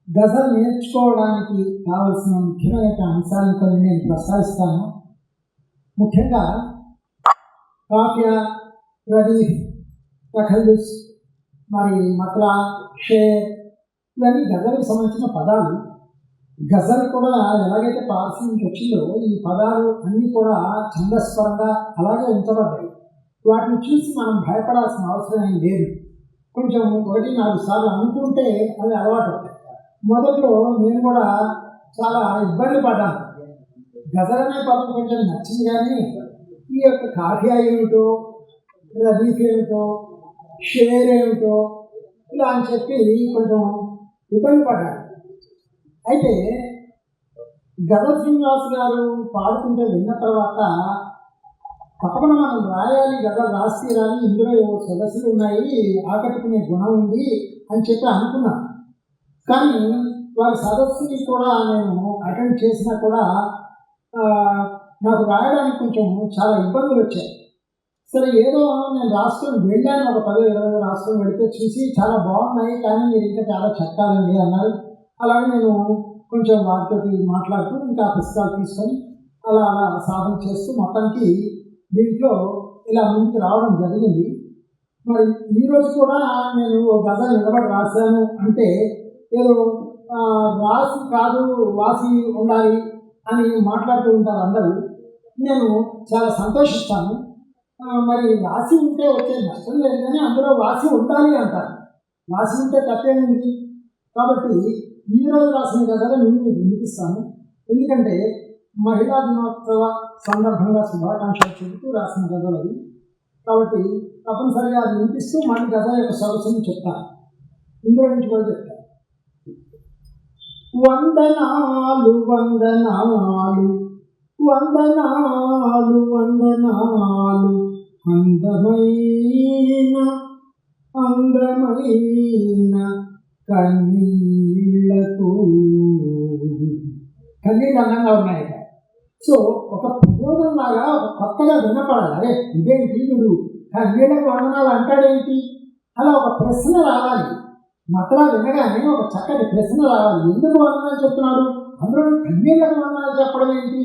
గజల్ నేర్చుకోవడానికి కావలసిన ముఖ్యమైన అంశాలను కొన్ని నేను ప్రస్తావిస్తాను. ముఖ్యంగా కాఫియా, రదీఫ్, తఖల్లుస్, మరి మత్లా, షేర్ ఇవన్నీ గజల్కి సంబంధించిన పదాలు. గజల్ కూడా ఎలాగైతే పార్సీ నుంచి వచ్చిందో ఈ పదాలు అన్నీ కూడా ఛందస్పరంగా అలాగే ఉంచబడ్డాయి. వాటిని చూసి మనం భయపడాల్సిన అవసరం ఏం లేదు. కొంచెం 1-4 సార్లు అనుకుంటే అవి అలవాటు అవుతాయి. మొదట్లో నేను కూడా చాలా ఇబ్బంది పడ్డాను. గజల్ అనే పదం కొంచెం నచ్చింది, కానీ ఈ యొక్క కాఫియా ఏమిటో, రదీఫ్ ఏమిటో, షేర్ ఏమిటో ఇలా అని చెప్పి కొంచెం ఇబ్బంది పడ్డాను. అయితే గజల్ శ్రీనివాస్ గారు పాడుతుంటే విన్న తర్వాత తప్పకుండా మనం రాయాలి, గజల్ రాసి తీరాలి, ఇందులో ఏవో సొగసులు ఉన్నాయి, ఆకట్టుకునే గుణం ఉంది అని చెప్పి అనుకున్నాను. కానీ వారి సదస్సుని కూడా నేను అటెండ్ చేసినా కూడా నాకు రాయడానికి కొంచెం చాలా ఇబ్బందులు వచ్చాయి. సరే ఏదో నేను రాసుకొని వెళ్ళాను, ఒక 10-20 రాసుకొని వెళితే చూసి చాలా బాగున్నాయి, కానీ మీరు ఇంకా చాలా చెక్కాలండి అన్నారు. అలాగే నేను కొంచెం వారితో మాట్లాడుతూ ఇంకా పుస్తకాలు తీసుకొని అలా సాధన చేస్తూ మొత్తానికి దీంట్లో ఇలా ముందుకు రావడం జరిగింది. మరి ఈరోజు కూడా నేను గజల్ నిలబడి రాశాను అంటే ఏదో రాసి కాదు వాసి ఉండాలి అని మాట్లాడుతూ ఉంటారు అందరూ. నేను చాలా సంతోషిస్తాను. మరి వాసి ఉంటే వచ్చే నష్టం లేదు, కానీ అందులో వాసి ఉండాలి అంటారు. వాసి ఉంటే తప్పేముంది. కాబట్టి ఈరోజు రాసిన గజలు నేను వినిపిస్తాను. ఎందుకంటే మహిళా దినోత్సవ సందర్భంగా శుభాకాంక్షలు చెబుతూ రాసిన గజలు అవి. కాబట్టి తప్పనిసరిగా అది వినిపిస్తూ మళ్ళీ గజల యొక్క సొగసుని చెప్తాను. ఇందులో నుంచి కూడా చెప్తాను. వందనాలు వందనాలు వందనాలు వందనాలు అందమైన అందమైన కన్నీళ్లకు. కన్నీళ్ళు అందంగా ఉన్నాయి. సో ఒక ప్రబోధంలాగా కొత్తగా వినపడాలి. అరే ఇదేంటి వీడు కన్నీళ్లకు వందనాలు అంటాడేంటి, అలా ఒక ప్రశ్న రావాలి. మతలా వినగానే ఒక చక్కటి ప్రశ్న రావాలి. ఎందుకు వందనాలు చెప్తున్నాడు, అందులో కన్నీళ్లకు వందనాలు చెప్పడం ఏంటి,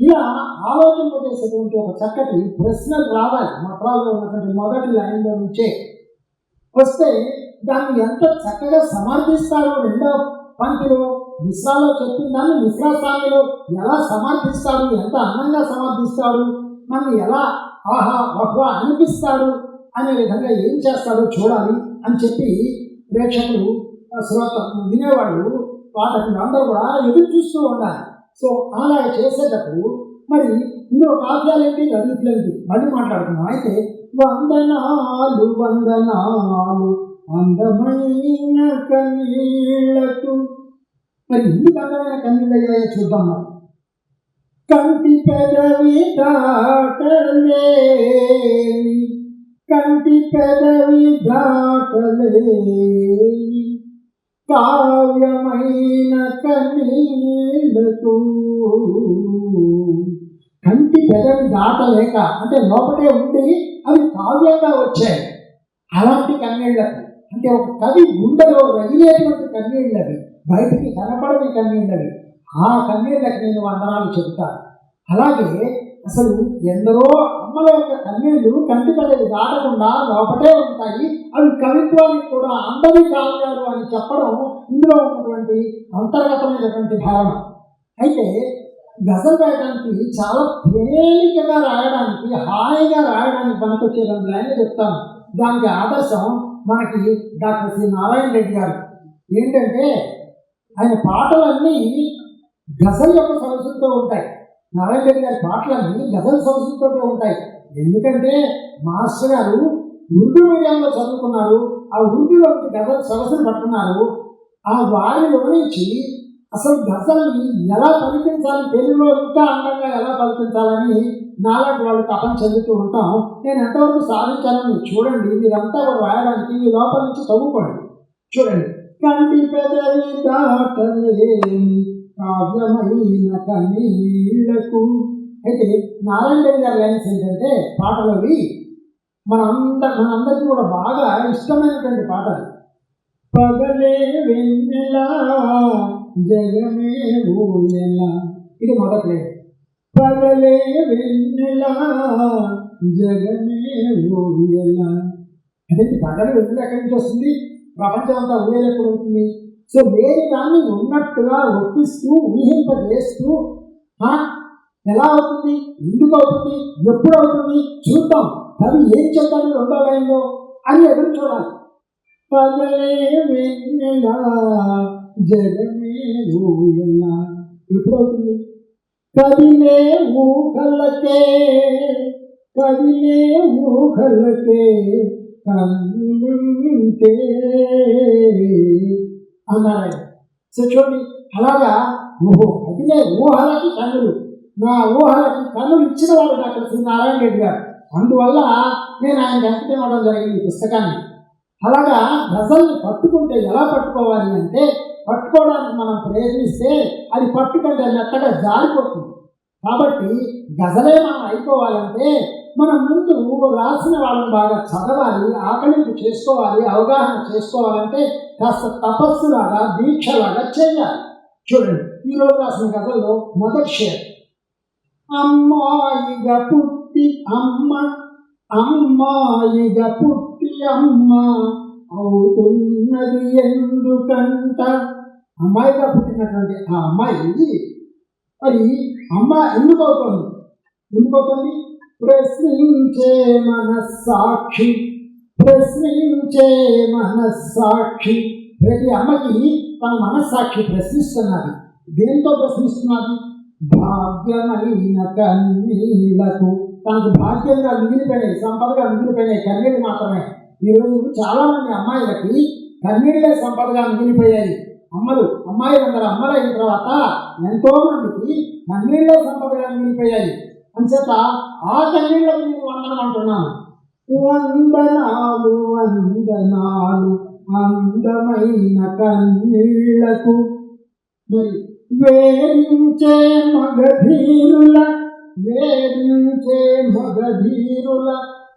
ఇలా ఆలోచింపజేసేటువంటి ఒక చక్కటి ప్రశ్నలు రావాలి. మతలాలో ఉన్నటువంటి మొదటి లైన్లో నుంచే వస్తే దాన్ని ఎంత చక్కగా సమర్థిస్తారో రెండో పంక్తిలో మిశ్రాలో చెప్పిన దాన్ని మిశ్రా స్థాయిలో ఎలా సమర్థిస్తాడు, ఎంత అందంగా సమర్థిస్తాడు, మనం ఎలా ఆహా వహ్వా అనిపిస్తాడు అనే విధంగా ఏం చేస్తాడో చూడాలి అని చెప్పి ప్రేక్షకులు, శ్రోత, వినేవాళ్ళు, పాఠకులు అందరూ కూడా ఎదురు చూస్తూ ఉండాలి. సో అలా చేసేటప్పుడు మరి ఇందులో కావ్యాలేంటి, రదీఫ్లేంటి మళ్ళీ మాట్లాడుతున్నాం. అయితే వందనాలు వందనాలు అందమైన కన్నీళ్లకు. మరి ఎందుకు అందమైన కన్నీళ్ళు అయ్యాయో చూద్దాం. మరి కంటి పెదవి దాటలేని, కంటి పెదవి దాటలేని కావ్యమైన కన్నీళ్లకు. కంటి పెదవి దాటలేక అంటే లోపటే ఉండి అవి కావ్యంగా వచ్చాయి. అలాంటి కన్నీళ్లకు అంటే ఒక కవి గుండెలో రగిలేటువంటి కన్నీళ్ళవి, బయటికి కనపడని కన్నీళ్ళవి. ఆ కన్నీళ్ళకి నేను వందనాలు చెబుతాను. అలాగే అసలు ఎందరో అమ్మల యొక్క కన్నీళ్లు కంటి పెదవి దాటకుండా లోపటే ఉంటాయి. అవి కవిత్వానికి కూడా అందరి కావ్యాలు అని చెప్పడం ఇందులో ఉన్నటువంటి అంతర్గతమైనటువంటి భావన. అయితే గజల్ రాయడానికి చాలా తేలికగా రాయడానికి, హాయిగా రాయడానికి పనికొచ్చే 2 లైన్లు చెప్తాను. దానికి ఆదర్శం మనకి డాక్టర్ సి నారాయణ రెడ్డి గారు. ఏంటంటే ఆయన పాటలన్నీ గజల్ యొక్క సొగసులతో ఉంటాయి. నారాయణ రెడ్డి గారి పాటలన్నీ గజల్ సొగసులతో ఉంటాయి. ఎందుకంటే మాస్టర్ గారు ఉర్దూ మీడియంలో చదువుకున్నారు. ఆ ఉర్దూలో గజల్ సొగసులు పట్టుకున్నారు. ఆ వారిలో నుంచి అసలు గజల్ని ఎలా పలికించాలి, తెలుగులో ఇంకా అందంగా ఎలా పలికించాలని నాలాంటి వాళ్ళు తపన చెందుతూ ఉంటాం. నేను ఎంతవరకు సాధించాలని చూడండి. మీరంతా కూడా రాయడానికి ఈ లోపల నుంచి చదువుకోండి. చూడండి. కంటి పెదవి దాటలేని కావ్యమైన కన్నీళ్లకు. అయితే నారాయణ రెడ్డి గారి లైన్స్ ఏంటంటే పాటలవి మనందరికీ కూడా బాగా ఇష్టమైనటువంటి పాటలు. పగలే వెన్నెల జగమే ఊయల. ఇది మొదటి. పగలే వెన్నెల జగమే ఊయల. అదేంటి పగలు వెన్నెల ఎక్కడి నుంచి వస్తుంది? ప్రపంచం అంతా ఊయల ఎప్పుడు అవుతుంది? సో లేని దాన్ని ఉన్నట్టుగా ఒప్పిస్తూ ఊహింపజేస్తూ ఎలా అవుతుంది, ఎందుకు అవుతుంది, ఎప్పుడు అవుతుంది చూద్దాం, కవి ఏం చెప్తాడు రెండో లైన్లో అని ఎదురు చూడాలి. పగలే వెన్నెల జగమే ఊయల. ఎప్పుడు అవుతుంది? కదిలే ఊహలకే కన్నుంటే అన్నారు. సో చూడండి, అలాగా కదిలే ఊహలకి కన్నులు, నా ఊహలకి కన్నులు ఇచ్చిన వాడు డాక్టర్ శ్రీ నారాయణ రెడ్డి గారు. అందువల్ల నేను ఆయనకి అంకితం ఇవ్వడం జరిగింది ఈ పుస్తకాన్ని. అలాగా గజల్ని పట్టుకుంటే ఎలా పట్టుకోవాలి అంటే, పట్టుకోవడానికి మనం ప్రయత్నిస్తే అది పట్టుకుంటే మెత్తగా జారిపోతుంది. కాబట్టి గజలే మనం అయిపోవాలంటే మనం ముందు రాసిన వాళ్ళని బాగా చదవాలి, ఆకలింపు చేసుకోవాలి, అవగాహన చేసుకోవాలంటే కాస్త తపస్సులాగా దీక్షలాగా చేయాలి. చూడండి, ఈరోజు రాసిన గజల్లో మొదటి షేర్. అమ్మాయిగా పుట్టి అమ్మ అవుతున్నది ఎందుకంట. అమ్మాయిగా పుట్టినటువంటి ఆ అమ్మాయి మరి అమ్మ ఎందుకు అవుతుంది? ప్రశ్నించే మనస్సాక్షి. ప్రతి అమ్మకి తన మనస్సాక్షి ప్రశ్నిస్తున్నది. దేంతో ప్రశ్నిస్తున్నది? భాగ్యమైన కన్నీళ్లకు. తనకు భాగ్యంగా మిగిలిపోయినాయి, సంపదగా మిగిలిపోయినాయి కన్నీళ్ళు మాత్రమే. ఈరోజు చాలా మంది అమ్మాయిలకి కన్నీళ్లే సంపదగా మిగిలిపోయాయి. అమ్మాయిలందరూ అమ్మలైన తర్వాత ఎంతో మందికి కన్నీళ్లే సంపదగా మిగిలిపోయాయి. అంచేత ఆ కన్నీళ్లకు నేను వందనం అంటున్నాను. వందనాలు అందమైన కన్నీళ్లకు. మరి వేరించే మగధీరుల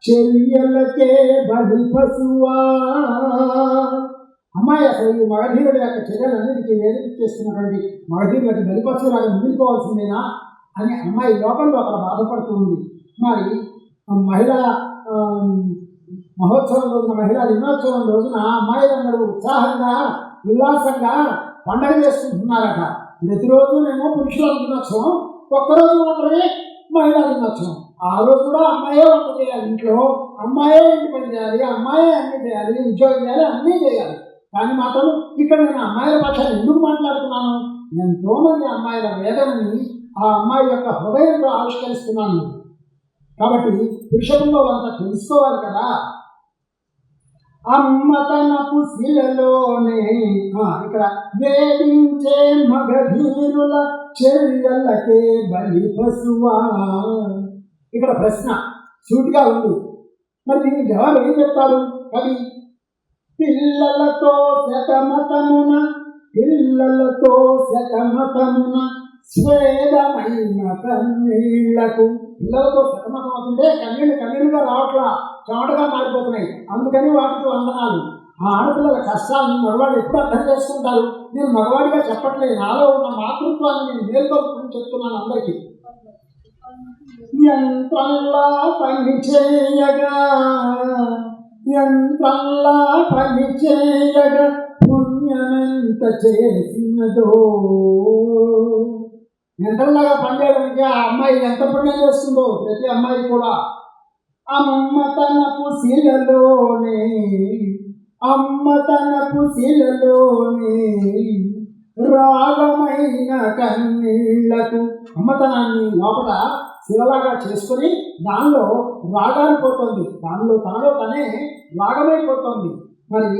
చెయ్యలకే బడి పశువా. అమ్మాయి అసలు ఈ మగధీరుల యొక్క చర్యలన్నిటికీ వేరించేస్తున్నటువంటి మగధీరులకి బలి పశువులాగా మిగిలిపోవాల్సిందేనా అని అమ్మాయి లోపల బాధపడుతుంది. మరి మహిళా మహోత్సవం రోజున, మహిళా దినోత్సవం రోజున అమ్మాయిలందరూ ఉత్సాహంగా ఉల్లాసంగా పండగ చేసుకుంటున్నారట. ప్రతిరోజునేమో పురుషుల దినోత్సవం, ఒక్కరోజు మాత్రమే మహిళా దినోత్సవం. ఆ రోజు కూడా అమ్మాయే వంట చేయాలి, ఇంట్లో అమ్మాయే ఇంటి పని చేయాలి, అమ్మాయే అన్నీ చేయాలి, ఉద్యోగం చేయాలి, అన్నీ చేయాలి. కానీ మాత్రం ఇక్కడ నేను అమ్మాయిల పక్షాన్ని ఎందుకు మాట్లాడుతున్నాను? ఎంతోమంది అమ్మాయిల వేదనని ఆ అమ్మాయి యొక్క హృదయంలో ఆవిష్కరిస్తున్నాను. కాబట్టి పురుషంలో అంతా తెలుసుకోవాలి కదా. అమ్మతనపు శిలలోనే ఇక్కడ వేధించే మగధీరుల చెల్లెళ్ళకే బలి పశువా. ఇక్కడ ప్రశ్న సూటిగా ఉంది. మరి దీనికి జవాబు ఏం చెప్తాడు కవి? పిల్లలతో శతమతమున స్వేదమైన కన్నీళ్లకు. పిల్లలతో శతమతం అవుతుంటే కన్నీళ్ళుగా రావట్లా, చెమటగా మారిపోతున్నాయి. అందుకని వాటికి వందనాలు. ఆ ఆడపిల్లల కష్టాలను మగవాడు ఎప్పుడు అర్థం చేసుకుంటారు? నేను మగవాడిగా చెప్పట్లేదు, నాలో ఉన్న మాతృత్వాన్ని నేను మేల్కొల్పుకుని చెప్తున్నాను అందరికీ. యంత్రంలా పని చేయగా పుణ్యమెంత చేసినదో. యంత్రంలాగా పనిచేయడానికి ఆ అమ్మాయి ఎంత పుణ్యం చేస్తుందో ప్రతి అమ్మాయి కూడా. అమ్మతనపు శిలలోనే రాగమైన కన్నీళ్లకు. అమ్మతనాన్ని లోపల శిలలాగా చేసుకొని దానిలో రాగాలు పోతుంది, తనలో తనే రాగమైపోతుంది, మరి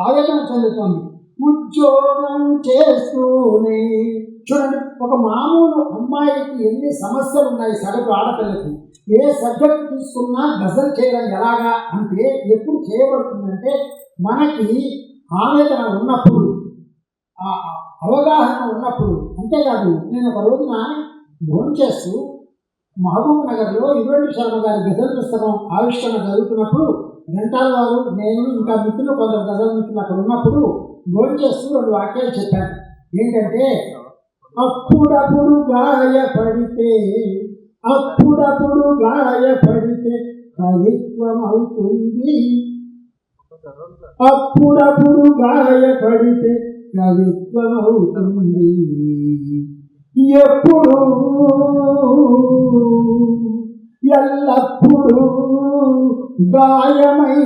ఆవేదన చెందుతుంది. ఉద్యోగం చేస్తూనే. చూడండి, ఒక మామూలు అమ్మాయికి ఎన్ని సమస్యలు ఉన్నాయి సగటు ఆడపిల్లకి. ఏ సబ్జెక్ట్ తీసుకున్నా గజల్ చేయడం ఎలాగా అంటే ఎప్పుడు చేయబడుతుందంటే మనకి ఆవేదన ఉన్నప్పుడు, అవగాహన ఉన్నప్పుడు. అంతేకాదు, నేను ఒక రోజున భోంచేస్తూ మహబూబ్ నగర్లో ఇరువెంటి శర్మ గారి గజల్ పుస్తకం ఆవిష్కరణ జరుగుతున్నప్పుడు వెంటాల వారు, నేను ఇంకా మిత్రులు, కొందరు గజల్ మిత్రులు అక్కడ ఉన్నప్పుడు భోంచేస్తూ 2 వాక్యాలు చెప్పాను. ఏంటంటే, అప్పుడప్పుడు గాయపడితే కవిత్వం అవుతుంది, అప్పుడప్పుడు గాయపడితే కవిత్వం అవుతుంది, ఎప్పుడు ఎల్లప్పుడూ గాయమై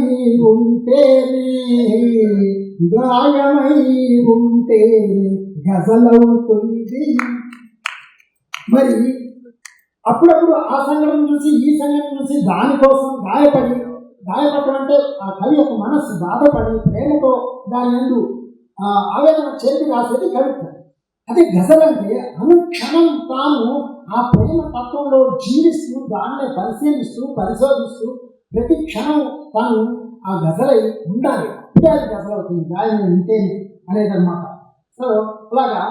ఉంటే గజలవుతుంది. మరి అప్పుడప్పుడు ఆ సంఘటన చూసి ఈ సంఘటన చూసి దానికోసం గాయపడడం అంటే ఆ కవి యొక్క మనస్సు బాధపడి ప్రేమతో దాని యందు ఆవేదన చెంది రాసేది కవిత్వం. అదే గజలంటే అనుక్షణం తాను ఆ ప్రేమ తత్వంలో జీవిస్తూ దాన్నే పరిశోధిస్తూ ప్రతి క్షణం తాను ఆ గజలై ఉండాలి. అప్పుడే అది గజలవుతుంది, గాయం ఉంటే అనేది అన్నమాట. సో అలాగా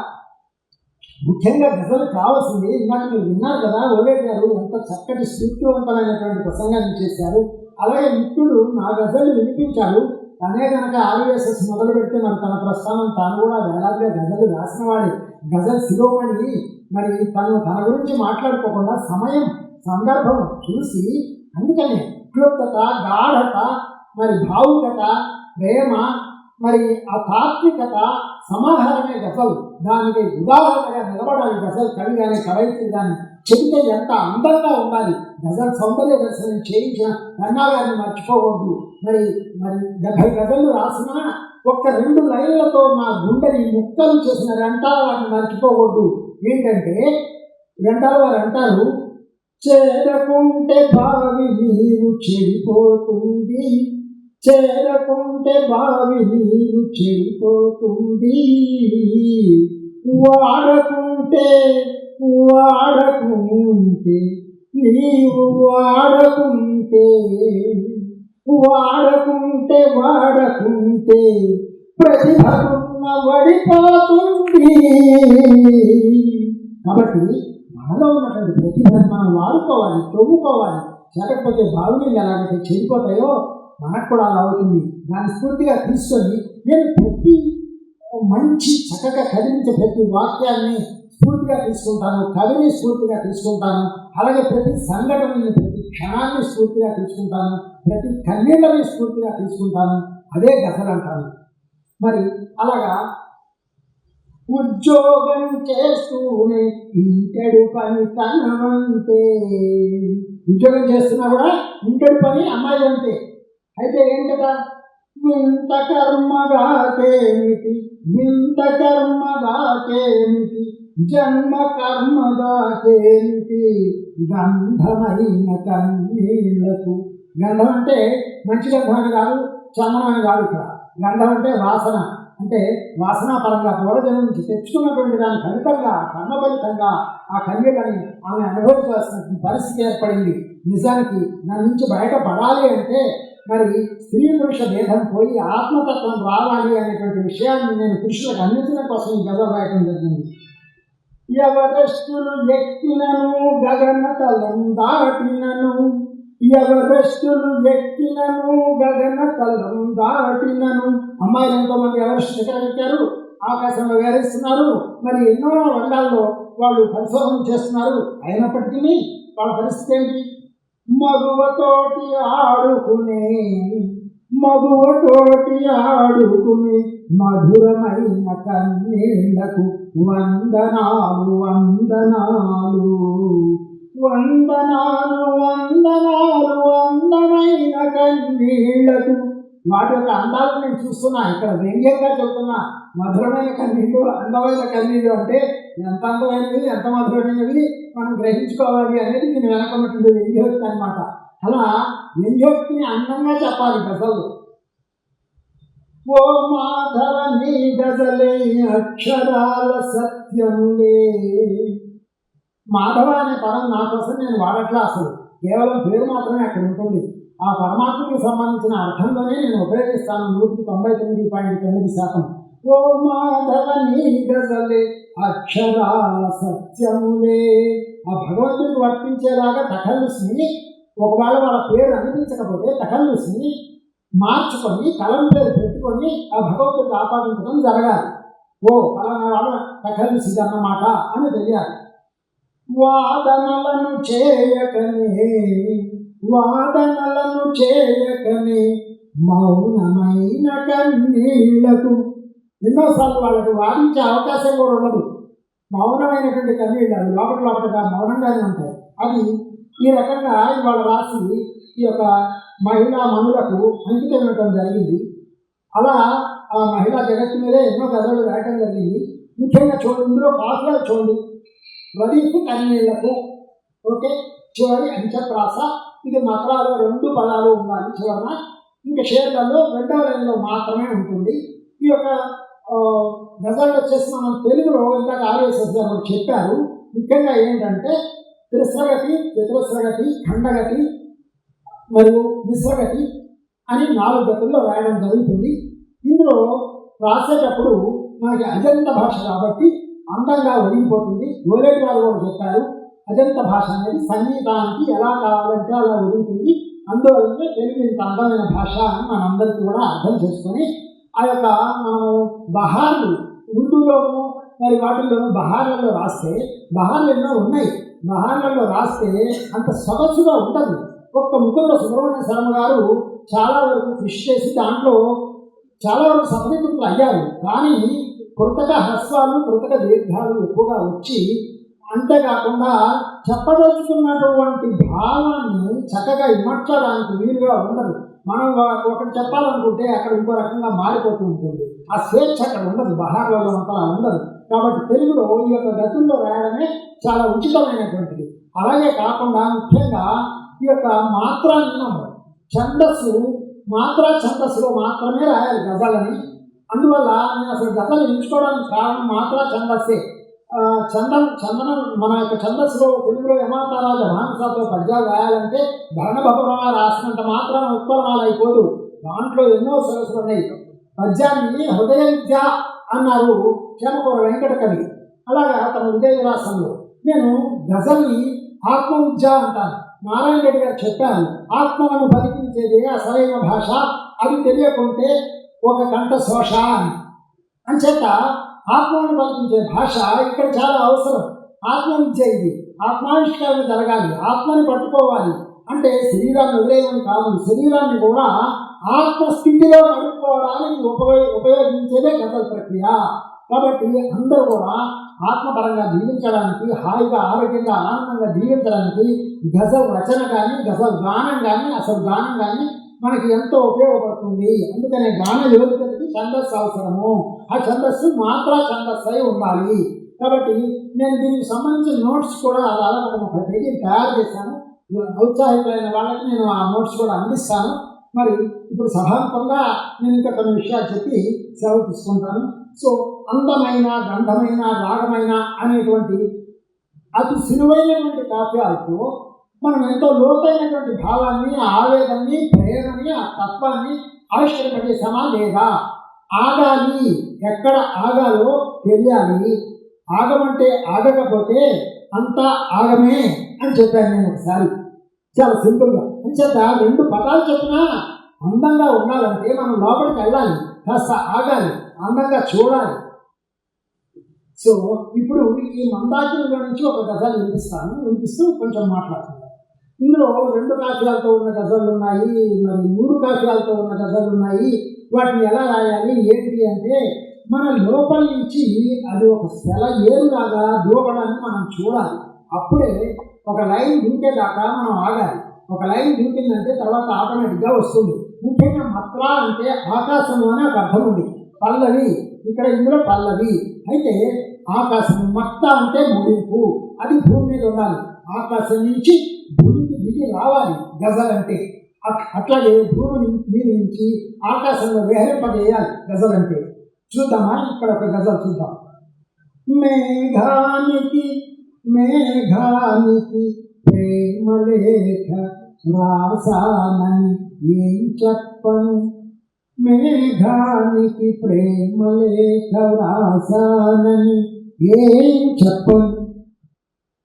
ముఖ్యంగా గజలు కావాల్సింది, ఇందాక మీరు విన్నారు కదా, ఓవేడ్ గారు ఎంత చక్కటి స్ఫూర్తివంతమైనటువంటి ప్రసంగాన్ని చేశారు. అలాగే మిత్రుడు నా గజలు వినిపించారు. తనే కనుక RVSS మొదలు పెడితే మరి తన ప్రస్థానం తాను కూడా వేలాదిగా గజలు రాసిన వాడే, గజల్ శిరోమణి. మరి తన గురించి మాట్లాడుకోకుండా సమయం సందర్భం చూసి, అందుకనే క్లుప్తత, గాఢత, మరి భావుకత, ప్రేమ, మరి ఆ తాత్వికత, సమాహారమే గజల్. దానికి ఉదాహరణగా నిలబడాలి గజల్ కవి కానీ కవయిత్రి కానీ. చెబితే ఎంత అందంగా ఉండాలి. గజల్ సౌందర్య దర్శనం చేయించిన కన్నా గారిని మర్చిపోకూడదు. మరి 70 గజళ్ళు రాసిన ఒక్క 2 లైన్లతో నా గుండెని ముక్కలు చేసిన రెంటాల వారిని మర్చిపోకూడదు. ఏంటంటే రెంటాల వారు అంటారు, చేరకుంటే బావి నీరు చెడిపోతుంది, వాడకుంటే ప్రతిభకున్న పడిపోతుంది. కాబట్టి మనలో ఉన్నటువంటి ప్రతిభను మనం వాడుకోవాలి, తవ్వుకోవాలి. లేకపోతే బావులు ఎలాగైతే చెడిపోతాయో మనకు కూడా అలా అవుతుంది. దాన్ని స్ఫూర్తిగా తీసుకొని నేను ప్రతి మంచి చక్కగా కదిలించే ప్రతి వాక్యాన్ని స్ఫూర్తిగా తీసుకుంటాను, కవిని స్ఫూర్తిగా తీసుకుంటాను. అలాగే ప్రతి సంఘటనని, ప్రతి క్షణాన్ని స్ఫూర్తిగా తీసుకుంటాను, ప్రతి కన్నీళ్ళని స్ఫూర్తిగా తీసుకుంటాను. అదే గజల్ అంటాను. మరి అలాగా ఉద్యోగం చేస్తూనే ఇంటడు పని తనవంతే. ఉద్యోగం చేస్తున్నా కూడా ఇంటడు పని అమ్మాయి అంతే. అయితే ఏంటట, వింత కర్మగాకేమిటి జన్మ కర్మగాకేమిటి గంధమైన కన్నీళ్లకు. గంధం అంటే మంచి గంధం అని కాదు, చందనం అని కాదు. ఇక్కడ గంధం అంటే వాసన, అంటే వాసనాపరంగా పూర్వజన్మ నుంచి తెచ్చుకున్నటువంటి దాని ఫలితంగా, కర్మ ఫలితంగా ఆ కన్యకని ఆమె అనుభవించాల్సిన పరిస్థితి ఏర్పడింది. నిజానికి దాని నుంచి బయటపడాలి అంటే మరి స్త్రీ పురుష భేదం పోయి ఆత్మతత్వం రావాలి అనేటువంటి విషయాన్ని నేను పురుషులకు అందించడం కోసం ఈ గజల్ రాయటం జరిగింది. ఎవరెస్టులు ఎక్కినను గగనతలం దాటినను, అమ్మాయిలు ఎంతోమంది ఎవరెస్ట్ శిఖరం ఎక్కారు, ఆకాశంలో వేరేస్తున్నారు. మరి ఎన్నో రంగాల్లో వాళ్ళు పరిశోధన చేస్తున్నారు. అయినప్పటికీ వాళ్ళ పరిస్థితి ఏంటి? మగువతోటి ఆడుకునే మధురమైన కన్నీళ్లకు వందనాలు అందమైన కన్నీళ్లకు. వాటి యొక్క అందాలను నేను చూస్తున్నా, ఇక్కడ వ్యంగ్యంగా చెబుతున్నా. మధురమైన కన్నీళ్ళు, అందమైన కన్నీళ్ళు అంటే ఎంత అందమైనవి, ఎంత మధురమైనవి మనం గ్రహించుకోవాలి అనేది నేను వెనకన్నటువంటి వ్యంగ్యోక్తి అనమాట. అలా వ్యంగ్యోక్తిని అందంగా చెప్పాలి గజల్లో. ఓ మాధవ నీ గజలే అక్షరాల సత్యములే. మాధవ అనే పదం నా కోసం నేను వాడట్లా, అసలు కేవలం పేరు మాత్రమే అక్కడ ఉంటుంది. ఆ పరమాత్మకి సంబంధించిన అర్థంలోనే నేను ఉపయోగిస్తాను 199.9%. ఓ మాధవ నీ గజలే అక్షరాల సత్యములే. ఆ భగవంతుడికి వర్తించేలాగా తఖల్లుస్ని, ఒకవేళ వాళ్ళ పేరు అనిపించకపోతే తఖల్లుస్ని మార్చుకొని కలం పేరు పెట్టుకొని ఆ భగవంతుడిని ఆపాదించడం జరగాలి. ఓ ఫలానా వాళ్ళ కథలిసి అన్నమాట అని తెలియాలి. వాదనలను చేయకనే మౌనమైన కన్నీళ్లకు, ఎన్నోసార్లు వాళ్ళకి వాదించే అవకాశం కూడా ఉండదు. మౌనమైనటువంటి కన్నీళ్ళు అవి లోపలగా మౌనంగానే ఉంటాయి. అది ఈ రకంగా ఇవాళ రాసి ఈ యొక్క మహిళా మనులకు అంకితం ఇవ్వడం జరిగింది. అలా ఆ మహిళా జగత్తు మీదే ఎన్నో కథలు రాయటం జరిగింది. ముఖ్యంగా చూడండి, ఇందులో కాఫీలు చూడండి, వదిపు కన్నీళ్లకు, ఓకే, చివరి అంచప్రాస, ఇది మకరాలో 2 పదాలు ఉండాలి చివరన. ఇంకా షేర్లలో 2వ లైన్లో మాత్రమే ఉంటుంది. ఈ యొక్క గజల్ వచ్చేసి మనం తెలుగులో ఇందాక ఆర్ఎస్ఎస్ గారు చెప్పారు. ముఖ్యంగా ఏంటంటే త్రిస్రగతి, చతురస్రగతి, ఖండగతి మరియు మిశ్రగతి అని 4 గతుల్లో రాయడం జరుగుతుంది. ఇందులో రాసేటప్పుడు మనకి అజంత భాష కాబట్టి అందంగా ఒదిగిపోతుంది. గోలేటి వారు కూడా చెప్పారు, అజంత భాష అనేది సంగీతానికి ఎలా కావాలంటే అలా ఒదుగుతుంది. అందువల్లనే తెలుగు ఇంత అందమైన భాష అని మనందరికీ కూడా అర్థం చేసుకొని ఆ యొక్క మనం బహార్లు ఉర్దూలోను మరి వాటిల్లోనూ బహార్లలో రాస్తే, బహార్లు ఎన్నో ఉన్నాయి, బహార్లలో రాస్తే అంత సొగసుగా ఉండదు. ఒక్క ముకుంద సుబ్రహ్మణ్య శర్మ గారు చాలా వరకు కృషి చేసి దాంట్లో చాలా వరకు సఫలీకృతులు అయ్యారు. కానీ కృతక హ్రస్వాలు, కృతక దీర్ఘాలు ఎక్కువగా వచ్చి, అంతేకాకుండా చెప్పదలుచుకున్నటువంటి భావాన్ని చక్కగా ఇమర్చడానికి వీలుగా ఉండదు. మనం ఒకటి చెప్పాలనుకుంటే అక్కడ ఇంకో రకంగా మారిపోతూ ఉంటుంది. ఆ స్వేచ్ఛ అక్కడ ఉండదు, బహార్లలో అంతలా ఉండదు. కాబట్టి తెలుగులో ఈ యొక్క గతుల్లో రాయడమే చాలా ఉచితమైనటువంటిది. అలాగే కాకుండా ముఖ్యంగా ఈ యొక్క మాత్రా నియమం, ఛందస్సు, మాత్రా ఛందస్సులో మాత్రమే రాయాలి గజలని. అందువల్ల నేను అసలు గజలు ఎంచుకోవడానికి కారణం మాత్రా ఛందస్సే. చందనం మన యొక్క ఛందస్సులో తెలుగులో యమాతారాజ మానసాతో పద్యాలు రాయాలంటే భరణభవన రాసినంత మాత్రాన ఉత్పలమాల అయిపోదు. దాంట్లో ఎన్నో సరస్సులు ఉన్నాయి. పద్యాన్ని హృదయ విద్య అన్నారు చేమకూర వెంకట కవి. అలాగా తన విజయ విలాసంలో నేను గజల్ని ఆత్మ విద్య అంటాను. నారాయణ రెడ్డి గారు చెప్పారు, ఆత్మను బతికించేది అసలైన భాష, అది తెలియకుంటే ఒక కంఠ శోష అని. అంచేత ఆత్మను బతికించే భాష ఇక్కడ చాలా అవసరం. ఆత్మ విద్య ఇది, ఆత్మావిష్కరణ జరగాలి, ఆత్మని పట్టుకోవాలి. అంటే శరీరాన్ని వదిలేయమని కాదు, శరీరాన్ని కూడా ఆత్మస్థితిలో నడుపుకోవడానికి ఉపయోగించేదే గజల్ ప్రక్రియ. కాబట్టి అందరూ కూడా ఆత్మపరంగా జీవించడానికి, హాయిగా ఆరోగ్యంగా ఆనందంగా జీవించడానికి గజల్ రచన కానీ, గజల్ గానం కానీ, అసలు గానం కానీ మనకి ఎంతో ఉపయోగపడుతుంది. అందుకనే గాన యోగ్యతకి ఛందస్సు అవసరము. ఆ ఛందస్సు మాత్రా ఛందస్సు అయి ఉండాలి. కాబట్టి నేను దీనికి సంబంధించిన నోట్స్ కూడా దాదాపు 30 పేజీలు తయారు చేశాను. ఔత్సాహికులైన వాళ్ళకి నేను ఆ నోట్స్ కూడా అందిస్తాను. మరి ఇప్పుడు సభాముఖంగా నేను ఇంకా కొన్ని విషయాలు చెప్పి సెలవు తీసుకుంటాను. సో అందమైన, గంధమైన, రాగమైన అనేటువంటి అతి సులువైనటువంటి కావ్యాలతో మనం ఎంతో లోతైనటువంటి భావాన్ని, ఆవేదాన్ని, ప్రేమని, ఆ తత్వాన్ని ఆవిష్కరింపజేసామా లేదా? ఆగాలి, ఎక్కడ ఆగాలో తెలియాలి. ఆగమంటే ఆగకపోతే అంతా ఆగమే అని చెప్పాను నేను ఒకసారి, చాలా సింపుల్గా. అంచేత 2 పదాలు చెప్పినా అందంగా ఉండాలంటే మనం లోపలికి వెళ్ళాలి, కాస్త ఆగాలి, అందంగా చూడాలి. సో ఇప్పుడు ఈ మందాకినిలో నుంచి ఒక గజల్ వినిపిస్తూ కొంచెం మాట్లాడుతున్నాను. ఇందులో 2 కాఫ్యాలతో ఉన్న గజళ్ళు ఉన్నాయి, మరి 3 కాఫ్యాలతో ఉన్న గజళ్ళు ఉన్నాయి. వాటిని ఎలా రాయాలి ఏంటి అంటే మన లోపల నుంచి అది ఒక సెల ఏరులాగా దూకడాన్ని మనం చూడాలి. అప్పుడే ఒక లైన్ దూకేదాకా మనం ఆగాలి. ఒక లైన్ దూకిందంటే తర్వాత ఆటోమేటిక్గా వస్తుంది. ముఖ్యంగా మత్రా అంటే ఆకాశంలోనే ఒక అర్థం ఉంది. పల్లవి, ఇక్కడ ఇందులో పల్లవి అయితే ఆకాశం. మత్త అంటే ముగింపు, అది భూమి మీద ఉండాలి. ఆకాశం నుంచి భూమికి దిగి రావాలి గజల్ అంటే. అట్లాగే భూమి మీద నుంచి ఆకాశంలో విహరింపజేయాలి గజల్ అంటే. చూద్దామా, ఇక్కడ ఒక గజల్ చూద్దాం. మేఘానికి ప్రేమలేఖ రాసానని ఏం చెప్పను, మేఘానికి ప్రేమలేఖ రాసానని ఏం చెప్పను,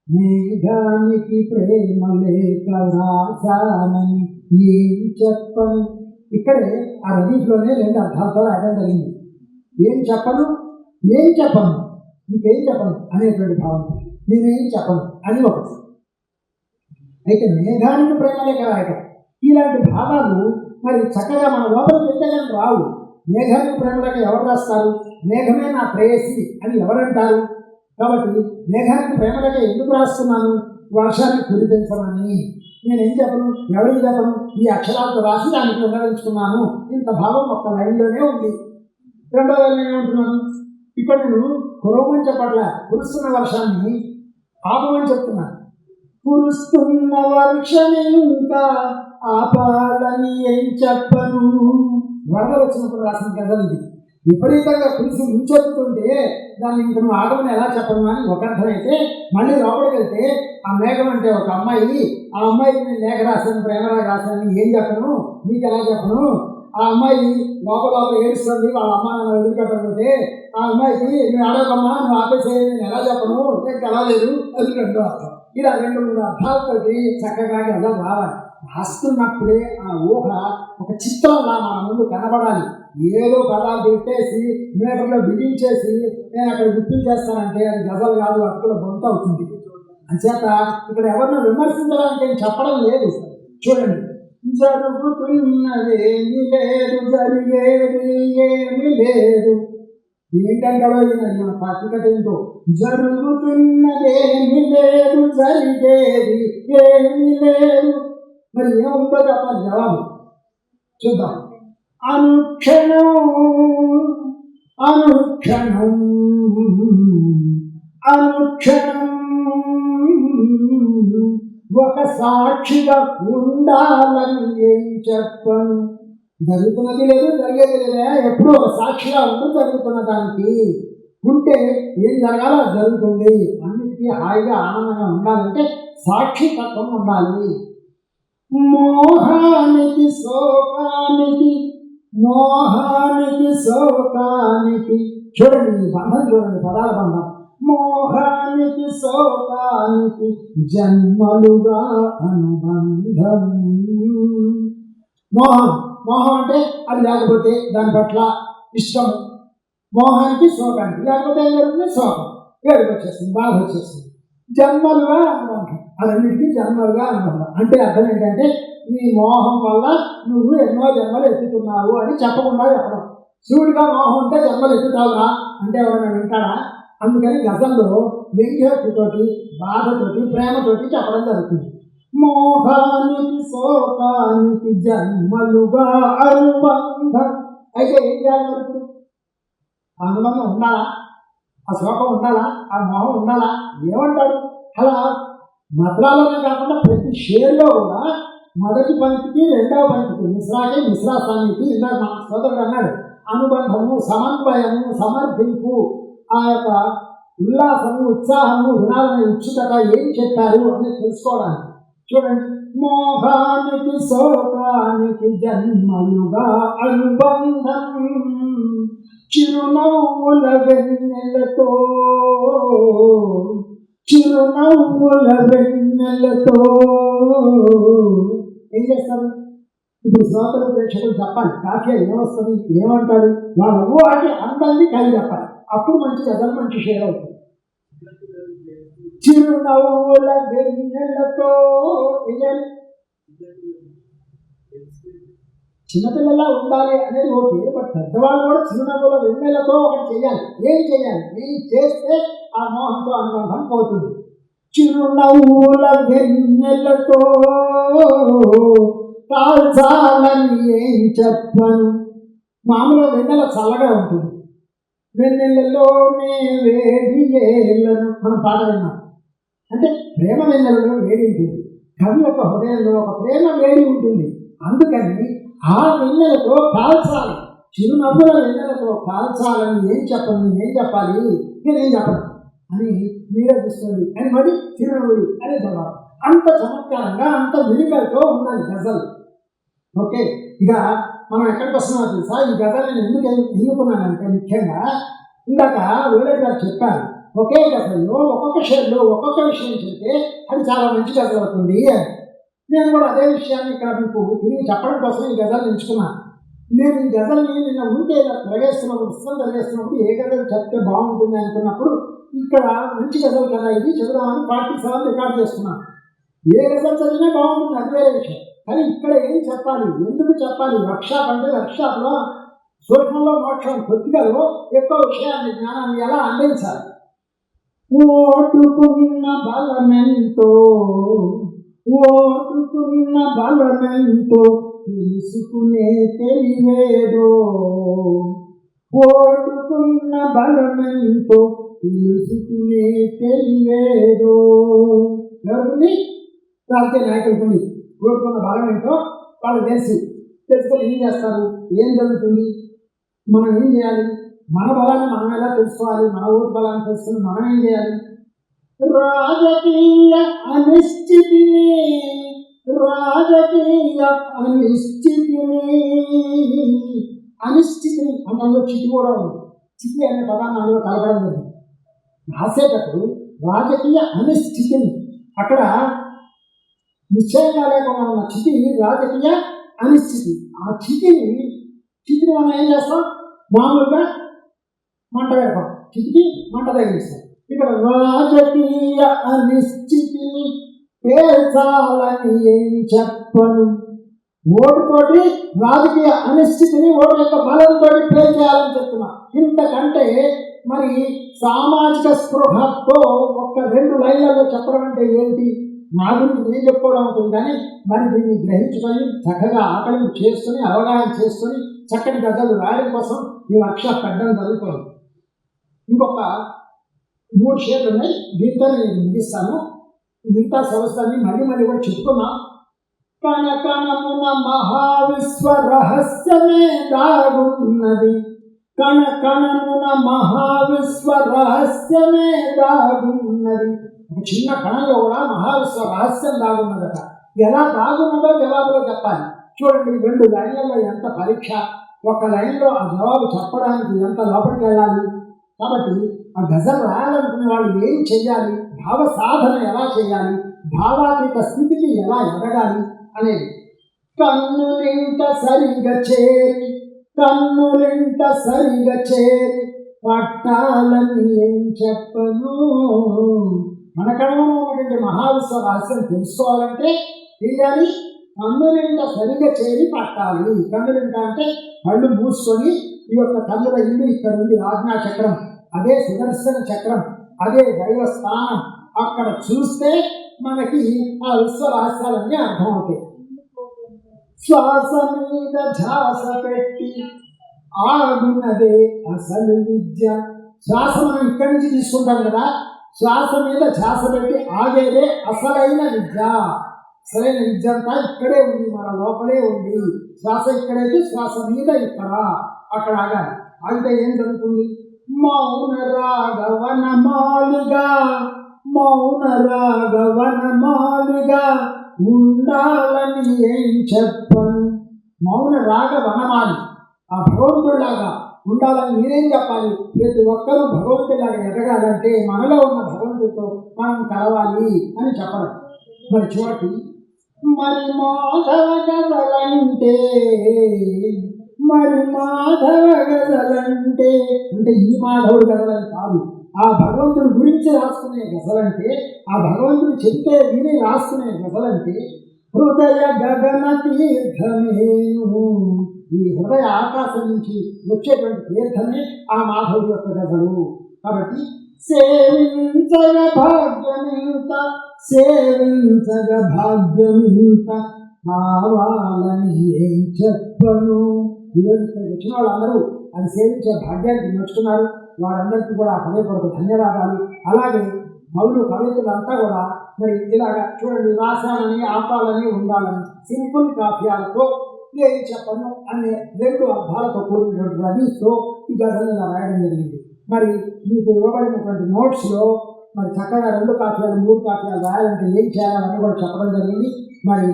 మేఘానికి ప్రేమలేఖ రాసానని ఏం చెప్పను, ఇక్కడే ఆ రదీఫ్లోనే 2 అర్థాలతో రాయడం జరిగింది. ఏం చెప్పను ఇంకేం చెప్పను అనేటువంటి భావంతో నేనేం చెప్పను అని ఒకటి. అయితే మేఘానికి ప్రేమలేక రాయటం, ఇలాంటి భావాలు మరి చక్కగా మన లోపలికి వెళ్తే కానీ రావు. మేఘానికి ప్రేమలేక ఎవరు రాస్తారు? మేఘమే నా ప్రేయసి అని ఎవరంటారు? కాబట్టి మేఘానికి ప్రేమలేక ఎందుకు రాస్తున్నాను? వర్షాన్ని కురిపించమని. నేనేం చెప్పను, ఎవరికి చెప్పను, ఈ అక్షరాలతో రాసి దానికి వివరించుకున్నాను. ఇంత భావం ఒక్క లైన్లోనే ఉంది. రెండో లైన్ ఏమంటున్నాను, ఇక్కడ నేను కురవమని చెప్పట్లా, కురుస్తున్న వర్షాన్ని ఆపమని చెప్తున్నాను. కురుస్తున్న వర్షం ఇంకా ఆపాలని ఏం చెప్పను. వరద వచ్చినప్పుడు రాసిన గజల్ ఇది. విపరీతంగా కురిసి ముంచెత్తుతుంటే దాన్ని ఇంక నువ్వు ఆగమని ఎలా చెప్పను అని ఒక అర్థం అయితే, మళ్ళీ లోపలికి వెళ్తే ఆ మేఘం అంటే ఒక అమ్మాయి, ఆ అమ్మాయికి నేను లేఖ రాశాను, ప్రేమగా రాశాను, ఏం చెప్పను, నీకు ఎలా చెప్పను? ఆ అమ్మాయి లోపల ఏడుస్తుంది, వాళ్ళ అమ్మ నన్ను వదిలిపెట్టకపోతే ఆ అమ్మాయికి నువ్వు ఆడకమ్మా, నువ్వు ఆపేసేది, నేను ఎలా చెప్పను, నేను కలవలేదు. అది రెండో అర్థం. ఇలా 2-3 అర్థాలతోటి చక్కగా గజల్ రావాలి. రాస్తున్నప్పుడే ఆ ఊహ ఒక చిత్రంలా మన ముందు కనబడాలి. ఏదో పదాలు పెట్టేసి మీటర్లో బిగించేసి నేను అక్కడ గుర్తించేస్తానంటే అది గజల్ కాదు, అటుకుల బొంత అవుతుంది. అంచేత ఇక్కడ ఎవరిని విమర్శించడానికి ఏం చెప్పడం లేదు. చూడండి, జరుగుతున్నదేమి లేదు, జరిగేది ఏమి లేదు. ఏంటంటాడో మన పత్రికత ఏంటో, జరుగుతున్నదేమి లేదు, జరిగేది ఏమి లేదు. మరి ఏముందో చెప్పాలి జవాబు. చూద్దాం. అనుక్షణం అనుక్షణం అనుక్షణం ఒక సాక్షిగా ఉండాలని ఏం చెప్పను. జరుగుతున్నది లేదు, జరిగేది లేదా, ఎప్పుడూ ఒక సాక్షిగా ఉంటూ జరుగుతున్న దానికి ఉంటే ఏం జరగాలో జరుగుతుంది. అన్నిటికీ హాయిగా ఆనందంగా ఉండాలంటే సాక్షి తత్వం ఉండాలి. మోహానికి శోకానికి చూడండి, ఈ బంధం చూడండి, పదాల బంధం. మోహానికి శోకానికి జన్మలుగా అనుబంధం. మోహం అంటే అది లేకపోతే దాని పట్ల ఇష్టం. మోహానికి శోకానికి లేకపోతే ఏం జరుగుతుంది? శోకం, ఏడుపు వచ్చేస్తుంది, బాధ వచ్చేస్తుంది. జన్మలుగా అనుబంధం, అన్నిటికీ జన్మలుగా అనుబంధం. అంటే అర్థం ఏంటంటే ఈ మోహం వల్ల నువ్వు ఎన్నో జన్మలు ఎత్తుతున్నావు అని చెప్పకుండా చెప్పడం. శివుడిగా మోహం ఉంటే జన్మలు ఎత్తుతావురా అంటే ఎవరైనా వింటాడా? అందుకని గజల్లో వ్యంగ్యతోటి, బాధతోటి, ప్రేమతోటి చెప్పడం జరుగుతుంది. మోహానికి శోకానికి జన్మలుగా అనుబంధం. అయితే ఏం చేయాలి మరి? అనుబంధం ఉండాలా? ఆ శోకం ఉండాలా? ఆ మోహం ఉండాలా? ఏమంటాడు? అలా మద్రాలోనే కాకుండా ప్రతి షేర్లో కూడా మొదటి పంక్తికి రెండవ పంక్తికి మిశ్రాకి మిశ్రా సానికి ఇందాక మన సోదరుడు అన్నాడు, అనుబంధము, సమన్వయము, సమర్థింపు, ఆ యొక్క ఉల్లాసము, ఉత్సాహము, వినాలనే ఉత్సుకత ఏం చెప్పారు అని తెలుసుకోవడానికి. చూడండి, మోహానికి శోకానికి జన్మలుగా అనుబంధం, చిరునవ్వుల వెన్నెలతో ఏం చేస్తారు? ఇప్పుడు శ్రోతలు, ప్రేక్షకులు చెప్పాలి, కాఫీ ఏమొస్తుంది, ఏమంటాడు, వాళ్ళు అంటే అందరినీ కలిగి చెప్పాలి. అప్పుడు మంచి గజల్ మంచి షేర్ అవుతుంది. చిరునవ్వుల వెన్నెలతో చిన్నపిల్లలా ఉండాలి అనేది ఓకే, బట్ పెద్దవాళ్ళు కూడా చిరునవ్వుల వెన్నెలతో ఒకటి చేయాలి. ఏం చేస్తే ఆ మోహంతో అనుబంధం పోతుంది. చిరునవ్వుల వెన్నెలతో కాల్చాలని ఏం చెప్పను. మామూలుగా వెన్నెల చల్లగా ఉంటుంది, వెన్నెలలోనే వేడి ఏలను మనం పాట విన్నాం. అంటే ప్రేమ వెన్నెలలో వేడి ఉంటుంది, కవి యొక్క హృదయంలో ఒక ప్రేమ వేడి ఉంటుంది. అందుకని ఆ వెన్నెలతో కాల్చాలి, చిరునవ్వుల వెన్నెలతో కాల్చాలని ఏం చెప్పను, నేనేం చెప్పాలి, నేనేం చెప్పను అని మీరే చూసుకోండి అని మరి చిరునవ్వులు అనే జవాబు. అంత చమత్కారంగా, అంత వెలుగలతో ఉండాలి గజల్. ఓకే, ఇక మనం ఎక్కడికి వస్తున్నామో తెలుసా? ఈ గజల్ నేను ఎందుకు ఎన్నుకున్నానంటే, ముఖ్యంగా ఇందాక వేరే గారు చెప్పారు, ఒకే గజల్లో ఒక్కొక్క షేర్లో ఒక్కొక్క విషయం చెప్తే అది చాలా మంచి గజల్ అవుతుంది అని. నేను కూడా అదే విషయాన్ని ఇక్కడ మీకు తిరిగి చెప్పడం కోసం ఈ గజల్ని ఎంచుకున్నాను. నేను ఈ గజల్ని నిన్న ఉంటే ఇలా తిరగేస్తున్నప్పుడు, పుస్తకం తిరగేస్తున్నప్పుడు ఏ గజలు చెప్తే బాగుంటుంది అనుకున్నప్పుడు ఇక్కడ మంచి గజలు కదా ఇది చదువుదామని 47 రికార్డ్ చేస్తున్నాను. ఏ గజలు చదివినా బాగుంటుంది, అది వేరే విషయం. కానీ ఇక్కడ ఏం చెప్పాలి, ఎందుకు చెప్పాలి? వర్క్షాప్ అంటే వర్క్షాప్లో సూక్ష్మంలో మోక్షం కొద్దిగా ఎక్కువ విషయాన్ని, జ్ఞానాన్ని ఎలా అందించాలి. ఓటుకున్న బలమెంతో, ఓటుకున్న బలమెంతో తెలుసుకునే తెలివేదో, ఓటుకున్న బలమెంతో తెలుసుకునే తెలివేదో. ఎవరికి? రాజకీయ నాయకులకి ఓటుకున్న బలం ఏంటో వాళ్ళు తెలుసుకొని ఏం చేస్తారు, ఏం జరుగుతుంది, మనం ఏం చేయాలి, మన బలాన్ని మనం ఎలా తెలుసుకోవాలి, మన ఓటు బలాన్ని తెలుసుకుని మనం ఏం చేయాలి. రాజకీయ అనిశ్చితిని, రాజకీయ అనిశ్చితిని, అనిశ్చితిని అందులో చితి కూడా ఉంది. చితి అనే పదాన్ని అందులో కలపడం జరిగింది. రాసేటప్పుడు రాజకీయ అనిశ్చితిని, అక్కడ నిశ్చయంగా లేకుండా ఉన్న చితి రాజకీయ అనిశ్చితి. ఆ చితిని మనం ఏం చేస్తాం, మామూలుగా మంట పెడతాం, చితికి మంట తగిలిస్తాం. ఇక్కడ రాజకీయ అనిశ్చితిని పేల్చాలని ఏం చెప్పను. ఓటుతోటి రాజకీయ అనిశ్చితిని ఓటు యొక్క బలంతో పేల్చేయాలని చెప్తున్నా. ఇంతకంటే మరి సామాజిక స్పృహతో ఒక్క 2 లైన్లలో చెప్పడం అంటే ఏంటి? నా గురించి నేను చెప్పుకోవడం అవుతుంది, కానీ మరి దీన్ని గ్రహించుకొని చక్కగా ఆకలింపు చేసుకుని అవగాహన చేసుకొని చక్కటి గజలు రాయడం కోసం ఈ వర్క్షాప్ పెట్టడం జరుగుతుంది. ఇంకొక 3 షేర్లు ఉన్నాయి, దీంతో నేను ముగిస్తాను. మిగతా సమస్యని మళ్ళీ కూడా చెప్పుకున్నాం. కణకణమున మహావిశ్వ రహస్యమే దాగున్నది, కణకణమున మహావిశ్వ రహస్యమే దాగున్నది. ఒక చిన్న కణంలో కూడా మహావిశ్వ రహస్యం దాగున్నదట. ఎలా దాగున్నదో జవాబులో చెప్పాలి. చూడండి, 2 లైన్లలో ఎంత పరీక్ష, ఒక లైన్లో ఆ జవాబు చెప్పడానికి ఎంత లోపలికి వెళ్ళాలి. కాబట్టి ఆ గజల్ రాయాలనుకునే వాళ్ళు ఏం చెయ్యాలి, భావ సాధన ఎలా చేయాలి, భావాతీత స్థితికి ఎలా ఎదగాలి అనేది. కన్నులింట సరిగా చేరి, కన్నులింట సరిగా చేరి పట్టాలని ఏం చెప్పను. మన కణంలో ఉన్నటువంటి మహావిశ్వ రహస్యం తెలుసుకోవాలంటే తెలియాలి. కన్నులింట సరిగా చేరి పట్టాలి. కన్నులింట అంటే కళ్ళు మూసుకొని ఈ యొక్క కన్నుల ఇల్లు ఇక్కడ ఉంది, ఆజ్ఞా చక్రం, అదే సుదర్శన చక్రం, అదే దైవస్థానం. అక్కడ చూస్తే మనకి ఆ విశ్వ రహస్యాలన్నీ అర్థమవుతాయి. శ్వాస మీద ధ్యాస పెట్టి ఆగున్నదే అసలు విద్య. శ్వాస మనం ఇక్కడి నుంచి తీసుకుంటాం కదా, శ్వాస మీద ధ్యాస పెట్టి ఆగేదే అసలైన విద్య. అసలైన విద్య అంతా ఇక్కడే ఉంది, మన లోపలే ఉంది. శ్వాస ఇక్కడైతే శ్వాస మీద ఇక్కడ, అక్కడ ఆగాలి. ఆగితే ఏం జరుగుతుంది? మౌన రాగవన మాలిగా, మౌన రాగవన మాలిగా ఉండాలని ఏం చెప్పను. మౌన రాగ వనమాలి, ఆ భగవంతుడిలాగా ఉండాలని నేనేం చెప్పాలి? ప్రతి ఒక్కరూ భగవంతుడిలాగా ఎదగాలంటే మనలో ఉన్న భగవంతుడితో మనం కలవాలి అని చెప్పడం. మరి చూడండి, మరి మాధవ గజలంటే, మరి మాధవ గజలంటే అంటే ఈ మాధవుడు గజలని కాదు, ఆ భగవంతుడి గురించి రాసుకునే గజలంటే, ఆ భగవంతుడు చెప్తే విని రాసుకునే గజలంటే హృదయ గగన తీర్థమేను. ఈ హృదయ ఆకాశం నుంచి వచ్చేటువంటి తీర్థమే ఆ మాధవుడి యొక్క గజలు. కాబట్టి సేవించగ భాగ్యమింత, సేవించగ భాగ్యమింత కావాలని ఏం చెప్పను. ఈరోజు ఇక్కడికి వచ్చిన వాళ్ళందరూ అది సేవించే భాగ్యానికి నచ్చుతున్నారు. వారందరికీ కూడా హృదయపూర్వక ధన్యవాదాలు. అలాగే కవులు కవితలంతా కూడా మరి ఇలాగా చూడండి, రాశాలని ఆపాలని ఉండాలని సింపుల్ కాఫ్యాలతో ఏం చెప్పను అనే 2 అర్థాలతో కూడినటువంటి రవీస్తో ఈ గజల్ని ఇలా రాయడం జరిగింది. మరి మీకు ఇవ్వబడినటువంటి నోట్స్లో మరి చక్కగా 2 కాఫ్యాలు 3 కాఫ్యాలు రాయాలంటే ఏం చేయాలని కూడా చెప్పడం జరిగింది. మరి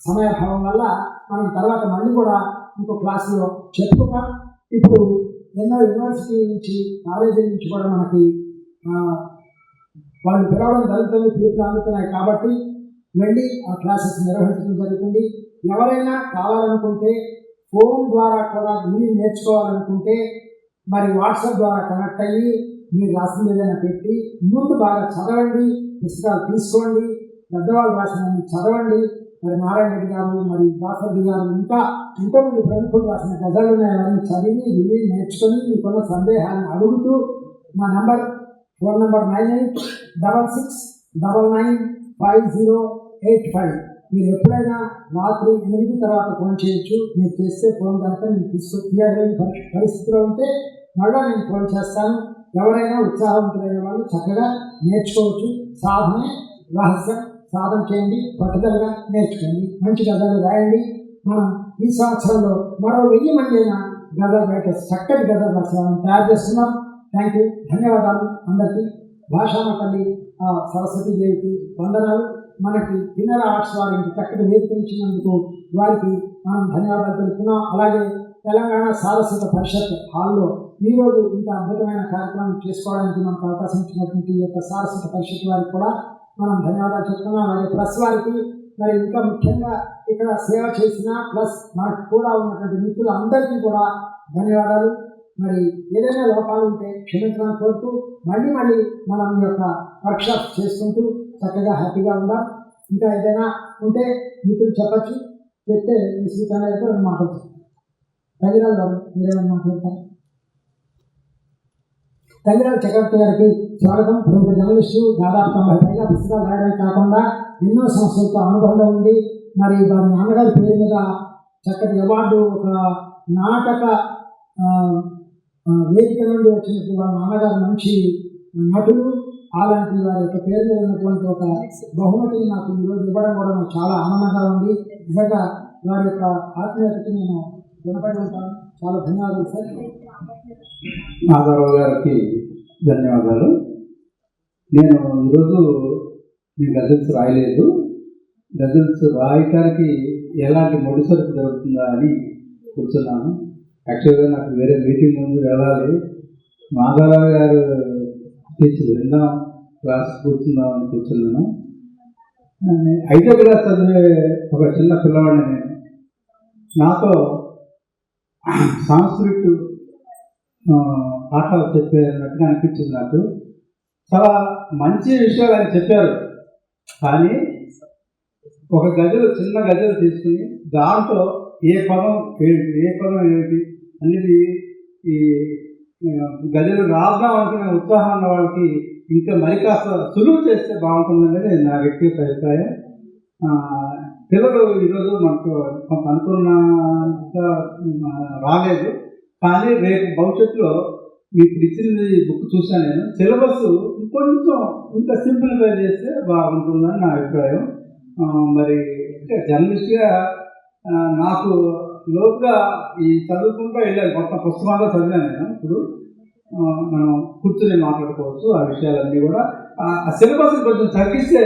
సమయభావం వల్ల మనం తర్వాత మళ్ళీ కూడా ఇంకో క్లాసులో చెప్పుకుంటాం. ఇప్పుడు ఎన్నో యూనివర్సిటీ నుంచి, కాలేజీ నుంచి కూడా మనకి వాళ్ళు పిలవడం జరుగుతుంది, పిలుపులు అందుతున్నాయి. కాబట్టి వెళ్ళి ఆ క్లాసెస్ నిర్వహించడం జరుగుతుంది. ఎవరైనా కావాలనుకుంటే ఫోన్ ద్వారా కూడా మీరు నేర్చుకోవాలనుకుంటే మరి వాట్సాప్ ద్వారా కనెక్ట్ అయ్యి మీరు రాసింది ఏదైనా పెట్టి ముందు బాగా చదవండి, పుస్తకాలు తీసుకోండి, పెద్దవాళ్ళు రాసినవి చదవండి. మరి నారాయణ రెడ్డి గారు, మరి దాసరెడ్డి గారు, ఇంకా ఎంతోమంది ప్రముఖులు రాసిన గజాలు అవన్నీ చదివి విని నేర్చుకొని మీకున్న సందేహాలను అడుగుతూ మా ఫోన్ నెంబర్ 9866995085. మీరు ఎప్పుడైనా రాత్రి 8 తర్వాత ఫోన్ చేయొచ్చు. మీరు చేస్తే ఫోన్ కనుక నేను తీయలేని పరిస్థితిలో ఉంటే మళ్ళీ నేను ఫోన్ చేస్తాను. ఎవరైనా ఉత్సాహవంతులైన వాళ్ళు చక్కగా నేర్చుకోవచ్చు. సాధనే రహస్యం. సాధన చేయండి, పట్టుదలగా నేర్చుకోండి, మంచి గజాలు రాయండి. మనం ఈ సంవత్సరంలో మరో 1000 మంది అయినా గజల్ రైటర్స్, చక్కటి గజల్ రాసేవాళ్ళని తయారు చేస్తున్నాం. థ్యాంక్ యూ, ధన్యవాదాలు అందరికీ. భాషామ తల్లి సరస్వతీదేవికి వందనాలు. మనకి కిన్నెర ఆర్ట్స్ వారికి చక్కటి వేదిక ఇచ్చినందుకు వారికి మనం ధన్యవాదాలు తెలుపుతున్నాం. అలాగే తెలంగాణ సారస్వత పరిషత్ హాల్లో ఈరోజు ఇంత అద్భుతమైన కార్యక్రమం చేసుకోవడానికి మనకు అవకాశం ఇచ్చినటువంటి ఈ యొక్క సారస్వత పరిషత్ వారికి కూడా మనం ధన్యవాదాలు చెప్తున్నాం. అలాగే ప్రెస్ వారికి, మరి ఇంకా ముఖ్యంగా ఇక్కడ సేవ చేసిన ప్లస్ మనకు కూడా ఉన్నటువంటి మిత్రులందరికీ కూడా ధన్యవాదాలు. మరి ఏదైనా లోపాలు ఉంటే క్షమించడం కోరుతూ మళ్ళీ మనం ఈ యొక్క వర్క్షాప్ చేసుకుంటూ చక్కగా హ్యాపీగా ఉందాం. ఇంకా ఏదైనా ఉంటే మిత్రులు చెప్పచ్చు. చెప్తే మీ శ్రీకాంత్ గారితో 2 మాటలు చెప్తాను. తగిరాల గారు మీరేమైనా మాట్లాడతారు? తగిరాల చక్రవర్తి గారికి స్వాగతం. ప్రముఖ జర్నలిస్టు, దాదాపు 90 పైగా పుస్తకాలు రాయడమే కాకుండా ఎన్నో సంస్థలతో అనుబంధం ఉంది. మరి వారి నాన్నగారి పేరు మీద చక్కటి అవార్డు, ఒక నాటక వేదిక నుండి వచ్చినట్టు వాళ్ళ నాన్నగారు మంచి నటులు. అలాంటి వారి యొక్క పేరు మీద ఉన్నటువంటి ఒక బహుమతిని నాకు ఈరోజు ఇవ్వడం కూడా నాకు చాలా ఆనందంగా ఉంది. నిజంగా వారి యొక్క ఆత్మీయతకి నేను రుణపడి ఉంటాను. చాలా ధన్యవాదాలు సార్. నాగారావు గారికి ధన్యవాదాలు. నేను ఈరోజు గజల్స్ రాయలేదు. గజల్స్ రాయటానికి ఎలాంటి ముడిసరుకు దొరుకుతుందా అని కూర్చున్నాను. యాక్చువల్గా నాకు వేరే మీటింగ్ ముందు వెళ్ళాలి. నాగారావు గారు స్పీచ్ విందాం, క్లాస్ కూర్చుందామని కూర్చున్నాను. 5వ క్లాస్ చదివే ఒక చిన్న పిల్లవాడిని నేను. నాతో సంస్కృతి పాఠాలు చెప్పేటట్టుగా అనిపించింది నాకు. చాలా మంచి విషయాలు ఆయన చెప్పారు. కానీ ఒక గజలు, చిన్న గజలు తీసుకుని దాంట్లో ఏ పదం ఏమిటి అనేది ఈ గజలు రాద్దాం అనుకునే ఉత్సాహం ఉన్న వాళ్ళకి ఇంకా మరి కాస్త సులువు చేస్తే బాగుంటుందనేది నా వ్యక్తిగత అభిప్రాయం. పిల్లలు ఈరోజు మనకు కొంత అనుకున్నంత రాలేదు. కానీ రేపు భవిష్యత్తులో మీకు ఇచ్చింది బుక్ చూసాను నేను. సిలబస్ ఇంకొంచెం ఇంకా సింప్లిఫై చేస్తే బాగుంటుందని నా అభిప్రాయం. మరి అంటే జర్నలిస్ట్గా నాకు లోతుగా ఈ చదువుకుంటూ వెళ్ళాను. మొత్తం పుస్తకాలు చదివాను నేను. ఇప్పుడు మనం కూర్చొని మాట్లాడుకోవచ్చు ఆ విషయాలన్నీ కూడా. ఆ సిలబస్ కొంచెం తగ్గిస్తే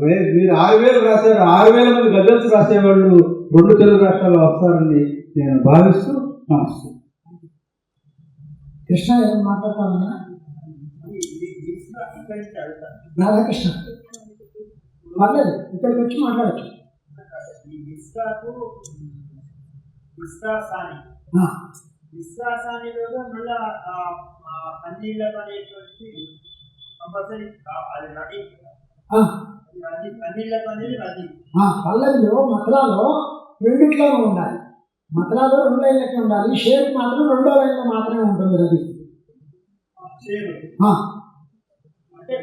మీరు 6000 రాశారు, 6000 మంది గజల్స్ రాసేవాళ్ళు 2 తెలుగు రాష్ట్రాల్లో వస్తారని నేను భావిస్తూ నమస్తే. కృష్ణ ఏమైనా మాట్లాడతాను? రాధాకృష్ణ పర్లేదు, ఇక్కడికి వచ్చి మాట్లాడచ్చు. విశ్వాసానిలో మళ్ళా పన్నీళ్ళకు అనేటువంటి కంపల్సరీ అది నది. పన్నీళ్ళకు అనేది నది. పల్లవిలో మతలాలో రెండిట్లోనూ ఉండాలి. మతలాలో 2 లైన్లకి ఉండాలి. షేర్ మాత్రం 2వ లైన్లో మాత్రమే ఉంటుంది. రది అంటే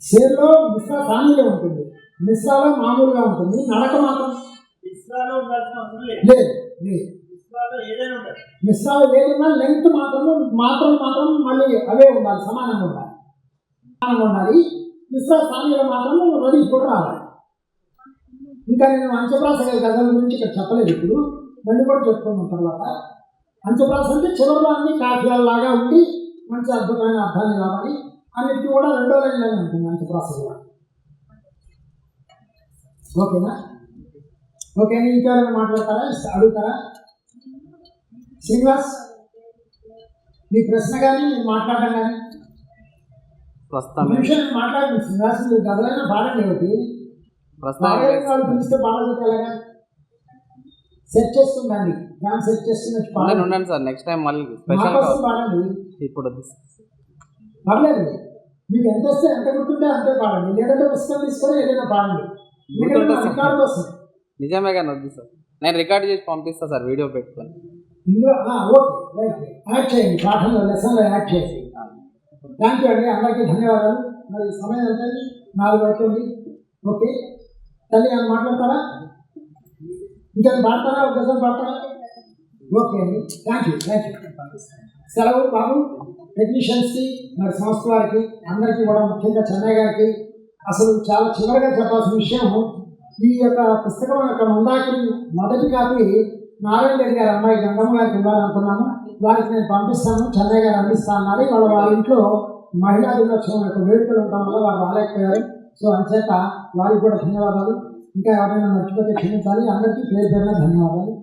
షేర్లో మిశ్రా సానీలో ఉంటుంది, మిశ్రాలో మామూలుగా ఉంటుంది. నడక మాత్రం మిశ్రాలో ఉండాల్సిన అవసరం లేదు. మిశ్రాలో ఏదైనా లెంగ్త్ మాత్రం మళ్ళీ అవే ఉండాలి, సమానంగా ఉండాలి. మిశ్రా సానీలో మాత్రం రెడీ కూడా రావాలి. ఇంకా నేను అంచప్రాస గజల గురించి ఇక్కడ చెప్పలేదు. ఇప్పుడు మళ్ళీ కూడా చెప్పుకున్న తర్వాత అంచప్రాస అంటే చివరిలో అన్ని కాఫ్యాలలాగా ఉండి మంచి అద్భుతమైన అర్థాన్ని రావాలి. అన్నిటికీ కూడా 2వ లైన్లోనే ఉంటుంది అంచప్రాస కూడా. ఓకేనా? ఓకే, ఇంకెవరైనా మాట్లాడతారా, అడుగుతారా? శ్రీనివాస్, మీ ప్రశ్న కానీ మీరు మాట్లాడడం కానీ. ప్రస్తుతం విషయం మాట్లాడండి. సింహాసనం గదలైనా పాడండి ఒకటి. ప్రస్తుతం వాళ్ళు పిలిస్తే పాడకపోతే ఎలాగా? సెట్ చేసుకుందండి. దాన్ని సెట్ చేసుకున్నట్టు పాడండి. ఉండండి సార్, నెక్స్ట్ టైం మళ్ళీ మా స్పెషల్ కోసం పాడండి. ఇప్పుడు వద్దు సార్. పర్లేదు, మీకు ఎంత వస్తే ఎంత గుర్తుంటే అంతే పాడండి. లేదంటే పుస్తకం తీసుకొని ఏదైనా పాడండి. ఎందుకంటే గుర్తుంటే మా రికార్డు కోసం. నిజమే కానీ వద్దు సార్, నేను రికార్డ్ చేసి పంపిస్తా సార్ వీడియో పెట్టుకొని. ఇందులో ఓకే రైట్ యాడ్ చేయండి. పాఠంలో లెసన్లో యాడ్ చేసి. థ్యాంక్ యూ అండి, అందరికీ ధన్యవాదాలు. మరి సమయం ఎంత? 4 అవుతుంది. ఓకే తల్లి అని మాట్లాడతారా? ఇంకేమైనా పాడతారా? ఒక గజం పాడతారా? ఓకే అండి, థ్యాంక్ యూ. సెలవు బాబు. టెక్నీషియన్స్కి మరి సంస్థ వారికి అందరికీ కూడా, ముఖ్యంగా చెన్నై గారికి అసలు చాలా చివరిగా చెప్పాల్సిన విషయం, ఈ యొక్క పుస్తకం యొక్క మందాకిని మొదటి కాపీ నారాయణ రెడ్డి గారి అమ్మాయి గంగమ్మ గారికి ఇవ్వాలనుకున్నాము. వారికి నేను పంపిస్తాను, చెన్నై గారు అందిస్తా అన్నారు. వాళ్ళ వారి ఇంట్లో మహిళా దినోత్సవం యొక్క వేడుకలు ఉండడం వల్ల వారు రాలేకపోయారు. సో అంచేత వారికి కూడా ధన్యవాదాలు. ఇంకా ఎవరైనా మర్చిపోతే క్షమించాలి. అందరికీ పేరు పేరున ధన్యవాదాలు.